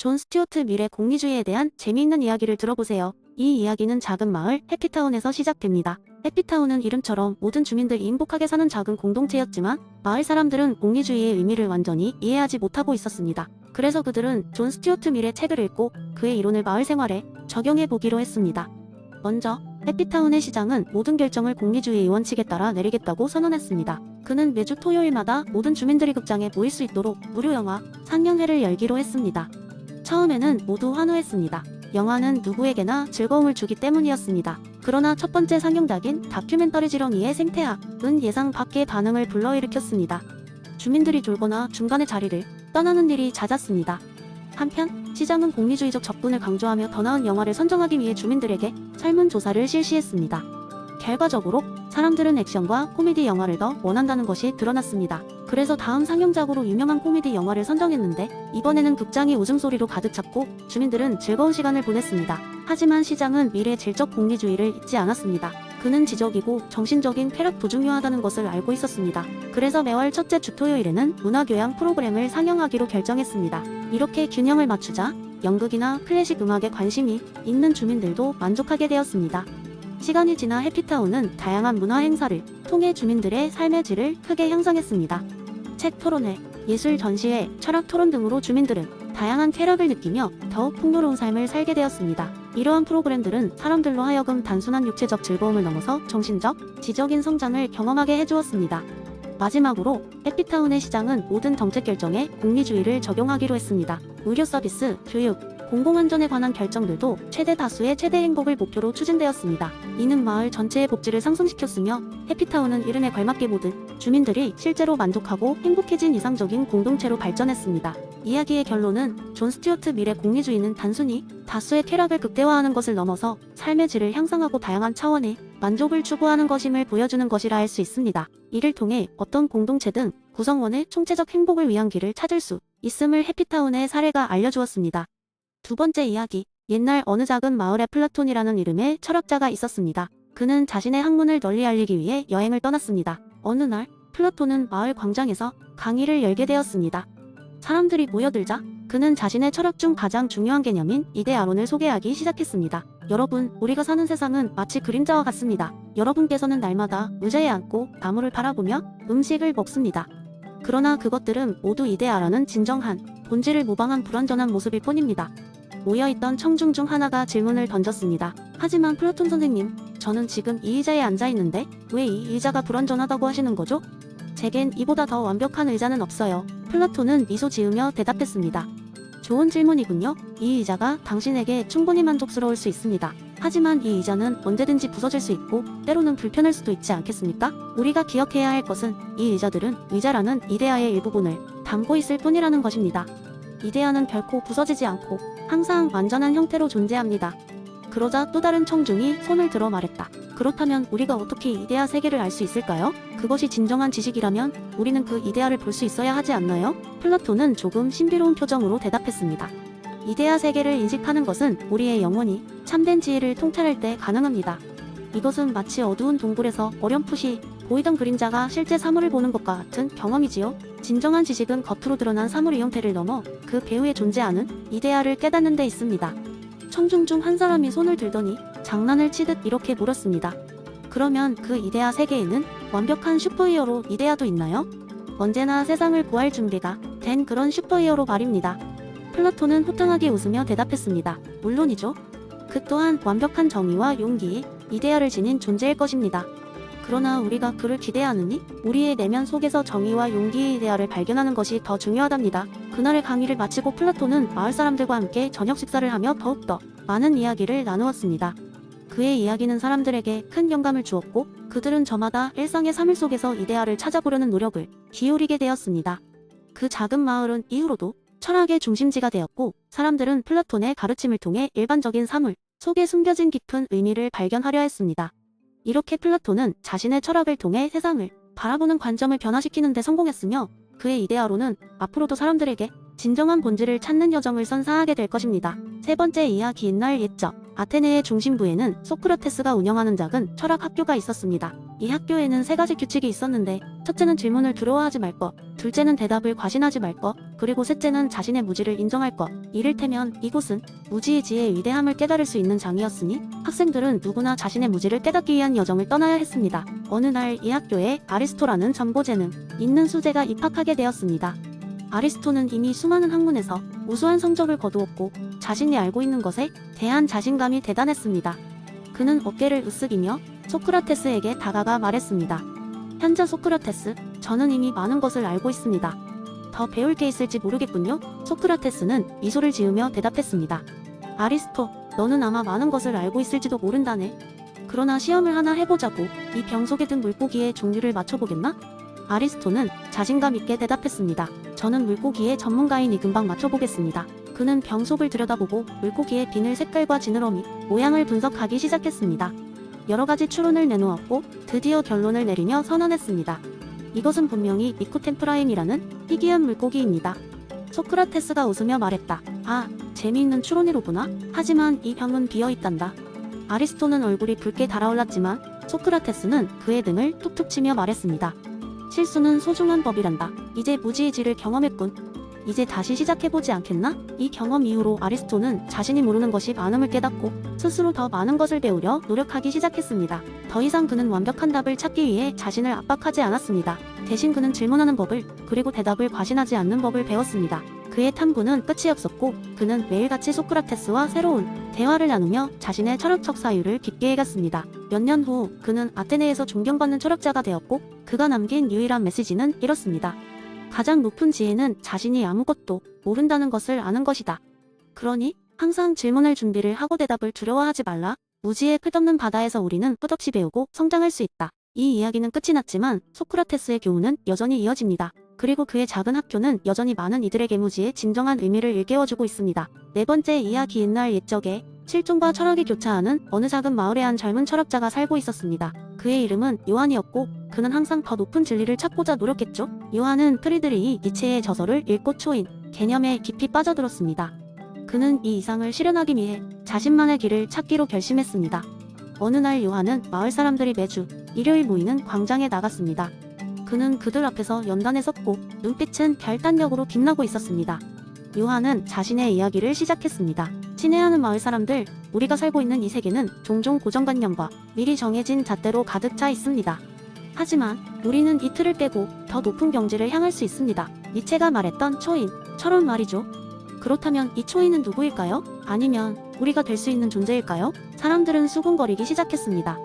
존 스튜어트 밀의 공리주의에 대한 재미있는 이야기를 들어보세요. 이 이야기는 작은 마을 해피타운에서 시작됩니다. 해피타운은 이름처럼 모든 주민들이 행복하게 사는 작은 공동체였지만 마을 사람들은 공리주의의 의미를 완전히 이해하지 못하고 있었습니다. 그래서 그들은 존 스튜어트 밀의 책을 읽고 그의 이론을 마을 생활에 적용해 보기로 했습니다. 먼저 해피타운의 시장은 모든 결정을 공리주의 의원 측에 따라 내리겠다고 선언했습니다. 그는 매주 토요일마다 모든 주민들이 극장에 모일 수 있도록 무료 영화 상영회를 열기로 했습니다. 처음에는 모두 환호했습니다. 영화는 누구에게나 즐거움을 주기 때문이었습니다. 그러나 첫 번째 상영작인 다큐멘터리 지렁이의 생태학은 예상 밖의 반응을 불러일으켰습니다. 주민들이 졸거나 중간에 자리를 떠나는 일이 잦았습니다. 한편 시장은 공리주의적 접근을 강조하며 더 나은 영화를 선정하기 위해 주민들에게 설문조사를 실시했습니다. 결과적으로 사람들은 액션과 코미디 영화를 더 원한다는 것이 드러났습니다. 그래서 다음 상영작으로 유명한 코미디 영화를 선정했는데 이번에는 극장이 웃음소리로 가득 찼고 주민들은 즐거운 시간을 보냈습니다. 하지만 시장은 밀의 질적 공리주의를 잊지 않았습니다. 그는 지적이고 정신적인 쾌락 도 중요하다는 것을 알고 있었습니다. 그래서 매월 첫째 주 토요일에는 문화교양 프로그램을 상영하기로 결정했습니다. 이렇게 균형을 맞추자 연극이나 클래식 음악에 관심이 있는 주민들도 만족하게 되었습니다. 시간이 지나 해피타운은 다양한 문화 행사를 통해 주민들의 삶의 질을 크게 향상했습니다. 책 토론회, 예술 전시회, 철학 토론 등으로 주민들은 다양한 쾌락을 느끼며 더욱 풍요로운 삶을 살게 되었습니다. 이러한 프로그램들은 사람들로 하여금 단순한 육체적 즐거움을 넘어서 정신적, 지적인 성장을 경험하게 해주었습니다. 마지막으로 해피타운의 시장은 모든 정책 결정에 공리주의를 적용하기로 했습니다. 의료 서비스, 교육, 공공안전에 관한 결정들도 최대 다수의 최대 행복을 목표로 추진되었습니다. 이는 마을 전체의 복지를 상승시켰으며 해피타운은 이름에 걸맞게 모든 주민들이 실제로 만족하고 행복해진 이상적인 공동체로 발전했습니다. 이야기의 결론은 존 스튜어트 밀의 공리주의는 단순히 다수의 쾌락을 극대화하는 것을 넘어서 삶의 질을 향상하고 다양한 차원의 만족을 추구하는 것임을 보여주는 것이라 할 수 있습니다. 이를 통해 어떤 공동체든 구성원의 총체적 행복을 위한 길을 찾을 수 있음을 해피타운의 사례가 알려주었습니다. 두 번째 이야기, 옛날 어느 작은 마을에 플라톤이라는 이름의 철학자가 있었습니다. 그는 자신의 학문을 널리 알리기 위해 여행을 떠났습니다. 어느 날 플라톤은 마을 광장에서 강의를 열게 되었습니다. 사람들이 모여들자 그는 자신의 철학 중 가장 중요한 개념인 이데아론을 소개하기 시작했습니다. 여러분, 우리가 사는 세상은 마치 그림자와 같습니다. 여러분께서는 날마다 의자에 앉고 나무를 바라보며 음식을 먹습니다. 그러나 그것들은 모두 이데아라는 진정한 본질을 모방한 불완전한 모습일 뿐입니다. 모여있던 청중 중 하나가 질문을 던졌습니다. 하지만 플라톤 선생님, 저는 지금 이 의자에 앉아있는데 왜 이 의자가 불완전하다고 하시는 거죠? 제겐 이보다 더 완벽한 의자는 없어요. 플라톤은 미소 지으며 대답했습니다. 좋은 질문이군요. 이 의자가 당신에게 충분히 만족스러울 수 있습니다. 하지만 이 의자는 언제든지 부서질 수 있고 때로는 불편할 수도 있지 않겠습니까? 우리가 기억해야 할 것은 이 의자들은 의자라는 이데아의 일부분을 담고 있을 뿐이라는 것입니다. 이데아는 결코 부서지지 않고 항상 완전한 형태로 존재합니다. 그러자 또 다른 청중이 손을 들어 말했다. 그렇다면 우리가 어떻게 이데아 세계를 알 수 있을까요? 그것이 진정한 지식이라면 우리는 그 이데아를 볼 수 있어야 하지 않나요? 플라톤은 조금 신비로운 표정으로 대답했습니다. 이데아 세계를 인식하는 것은 우리의 영혼이 참된 지혜를 통찰할 때 가능합니다. 이것은 마치 어두운 동굴에서 어렴풋이 보이던 그림자가 실제 사물을 보는 것과 같은 경험이지요. 진정한 지식은 겉으로 드러난 사물의 형태를 넘어 그 배후에 존재하는 이데아를 깨닫는 데 있습니다. 청중 중 한 사람이 손을 들더니 장난을 치듯 이렇게 물었습니다. 그러면 그 이데아 세계에는 완벽한 슈퍼히어로 이데아도 있나요? 언제나 세상을 구할 준비가 된 그런 슈퍼히어로 말입니다. 플라톤은 호탕하게 웃으며 대답했습니다. 물론이죠. 그 또한 완벽한 정의와 용기의 이데아를 지닌 존재일 것입니다. 그러나 우리가 그를 기대하느니 우리의 내면 속에서 정의와 용기의 이데아를 발견하는 것이 더 중요하답니다. 그날의 강의를 마치고 플라톤은 마을 사람들과 함께 저녁 식사를 하며 더욱더 많은 이야기를 나누었습니다. 그의 이야기는 사람들에게 큰 영감을 주었고 그들은 저마다 일상의 삶 속에서 이데아를 찾아보려는 노력을 기울이게 되었습니다. 그 작은 마을은 이후로도 철학의 중심지가 되었고 사람들은 플라톤의 가르침을 통해 일반적인 사물 속에 숨겨진 깊은 의미를 발견하려 했습니다. 이렇게 플라톤은 자신의 철학을 통해 세상을 바라보는 관점을 변화시키는 데 성공했으며 그의 이데아로는 앞으로도 사람들에게 진정한 본질을 찾는 여정을 선사하게 될 것입니다. 세 번째 이야기, 옛날 옛적 아테네의 중심부에는 소크라테스가 운영하는 작은 철학 학교가 있었습니다. 이 학교에는 세 가지 규칙이 있었는데 첫째는 질문을 두려워하지 말 것, 둘째는 대답을 과신하지 말 것, 그리고 셋째는 자신의 무지를 인정할 것. 이를테면 이곳은 무지의 지혜의 위대함을 깨달을 수 있는 장이었으니 학생들은 누구나 자신의 무지를 깨닫기 위한 여정을 떠나야 했습니다. 어느 날 이 학교에 아리스토라는 점고재능 있는 수재가 입학하게 되었습니다. 아리스토는 이미 수많은 학문에서 우수한 성적을 거두었고 자신이 알고 있는 것에 대한 자신감이 대단했습니다. 그는 어깨를 으쓱이며 소크라테스에게 다가가 말했습니다. 현자 소크라테스, 저는 이미 많은 것을 알고 있습니다. 더 배울 게 있을지 모르겠군요. 소크라테스는 미소를 지으며 대답했습니다. 아리스토, 너는 아마 많은 것을 알고 있을지도 모른다네. 그러나 시험을 하나 해보자고. 이 병 속에 든 물고기의 종류를 맞춰보겠나? 아리스토는 자신감 있게 대답했습니다. 저는 물고기의 전문가이니 금방 맞춰보겠습니다. 그는 병 속을 들여다보고 물고기의 비늘 색깔과 지느러미, 모양을 분석하기 시작했습니다. 여러 가지 추론을 내놓았고 드디어 결론을 내리며 선언했습니다. 이것은 분명히 미쿠템프라임이라는 희귀한 물고기입니다. 소크라테스가 웃으며 말했다. 아, 재미있는 추론이로구나. 하지만 이 병은 비어있단다. 아리스토는 얼굴이 붉게 달아올랐지만 소크라테스는 그의 등을 툭툭 치며 말했습니다. 실수는 소중한 법이란다. 이제 무지의 질을 경험했군. 이제 다시 시작해보지 않겠나? 이 경험 이후로 아리스토는 자신이 모르는 것이 많음을 깨닫고 스스로 더 많은 것을 배우려 노력하기 시작했습니다. 더 이상 그는 완벽한 답을 찾기 위해 자신을 압박하지 않았습니다. 대신 그는 질문하는 법을, 그리고 대답을 과신하지 않는 법을 배웠습니다. 그의 탐구는 끝이 없었고 그는 매일같이 소크라테스와 새로운 대화를 나누며 자신의 철학적 사유를 깊게 해갔습니다. 몇 년 후 그는 아테네에서 존경받는 철학자가 되었고 그가 남긴 유일한 메시지는 이렇습니다. 가장 높은 지혜는 자신이 아무것도 모른다는 것을 아는 것이다. 그러니 항상 질문할 준비를 하고 대답을 두려워하지 말라. 무지의 끝없는 바다에서 우리는 끝없이 배우고 성장할 수 있다. 이 이야기는 끝이 났지만 소크라테스의 교훈은 여전히 이어집니다. 그리고 그의 작은 학교는 여전히 많은 이들에게 무지의 진정한 의미를 일깨워주고 있습니다. 네 번째 이야기. 옛날 옛적에 실존과 철학이 교차하는 어느 작은 마을에 한 젊은 철학자가 살고 있었습니다. 그의 이름은 요한이었고 그는 항상 더 높은 진리를 찾고자 노력했죠. 요한은 프리드리히 니체의 저서를 읽고 초인, 개념에 깊이 빠져들었습니다. 그는 이 이상을 실현하기 위해 자신만의 길을 찾기로 결심했습니다. 어느 날 요한은 마을 사람들이 매주 일요일 모이는 광장에 나갔습니다. 그는 그들 앞에서 연단에 섰고 눈빛은 별단력으로 빛나고 있었습니다. 요한은 자신의 이야기를 시작했습니다. 친애하는 마을 사람들, 우리가 살고 있는 이 세계는 종종 고정관념과 미리 정해진 잣대로 가득 차 있습니다. 하지만 우리는 이 틀을 깨고 더 높은 경지를 향할 수 있습니다. 니체가 말했던 초인처럼 말이죠. 그렇다면 이 초인은 누구일까요? 아니면 우리가 될 수 있는 존재일까요? 사람들은 수군거리기 시작했습니다.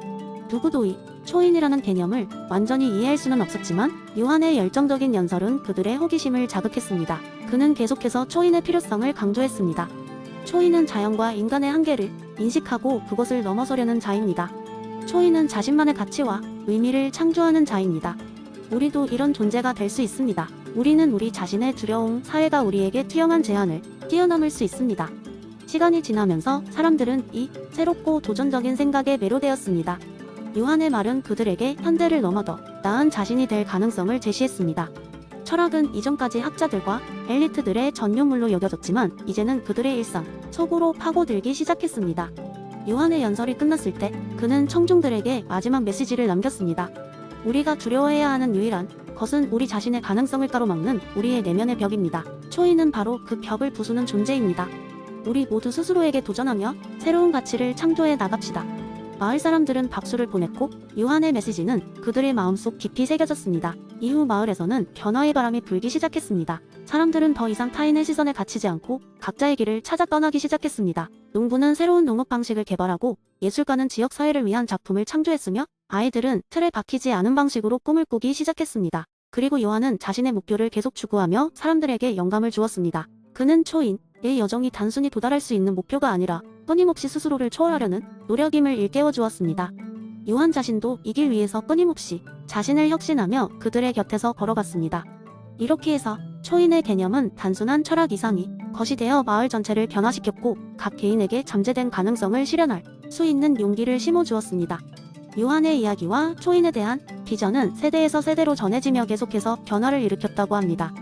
누구도 이 초인이라는 개념을 완전히 이해할 수는 없었지만 요한의 열정적인 연설은 그들의 호기심을 자극했습니다. 그는 계속해서 초인의 필요성을 강조했습니다. 초인은 자연과 인간의 한계를 인식하고 그것을 넘어서려는 자입니다. 초인은 자신만의 가치와 의미를 창조하는 자입니다. 우리도 이런 존재가 될 수 있습니다. 우리는 우리 자신의 두려움, 사회가 우리에게 투영한 제한을 뛰어넘을 수 있습니다. 시간이 지나면서 사람들은 이 새롭고 도전적인 생각에 매료되었습니다. 요한의 말은 그들에게 현재를 넘어 더 나은 자신이 될 가능성을 제시했습니다. 철학은 이전까지 학자들과 엘리트들의 전유물로 여겨졌지만 이제는 그들의 일상 속으로 파고들기 시작했습니다. 요한의 연설이 끝났을 때 그는 청중들에게 마지막 메시지를 남겼습니다. 우리가 두려워해야 하는 유일한 것은 우리 자신의 가능성을 가로막는 우리의 내면의 벽입니다. 초인은 바로 그 벽을 부수는 존재입니다. 우리 모두 스스로에게 도전하며 새로운 가치를 창조해 나갑시다. 마을 사람들은 박수를 보냈고 요한의 메시지는 그들의 마음속 깊이 새겨졌습니다. 이후 마을에서는 변화의 바람이 불기 시작했습니다. 사람들은 더 이상 타인의 시선에 갇히지 않고 각자의 길을 찾아 떠나기 시작했습니다. 농부는 새로운 농업 방식을 개발하고 예술가는 지역 사회를 위한 작품을 창조했으며 아이들은 틀에 박히지 않은 방식으로 꿈을 꾸기 시작했습니다. 그리고 요한은 자신의 목표를 계속 추구하며 사람들에게 영감을 주었습니다. 그는 초인의 여정이 단순히 도달할 수 있는 목표가 아니라 끊임없이 스스로를 초월하려는 노력임을 일깨워 주었습니다. 요한 자신도 이 길 위해서 끊임없이 자신을 혁신하며 그들의 곁에서 걸어갔습니다. 이렇게 해서 초인의 개념은 단순한 철학 이상이 것이 되어 마을 전체를 변화시켰고 각 개인에게 잠재된 가능성을 실현할 수 있는 용기를 심어주었습니다. 요한의 이야기와 초인에 대한 비전은 세대에서 세대로 전해지며 계속해서 변화를 일으켰다고 합니다.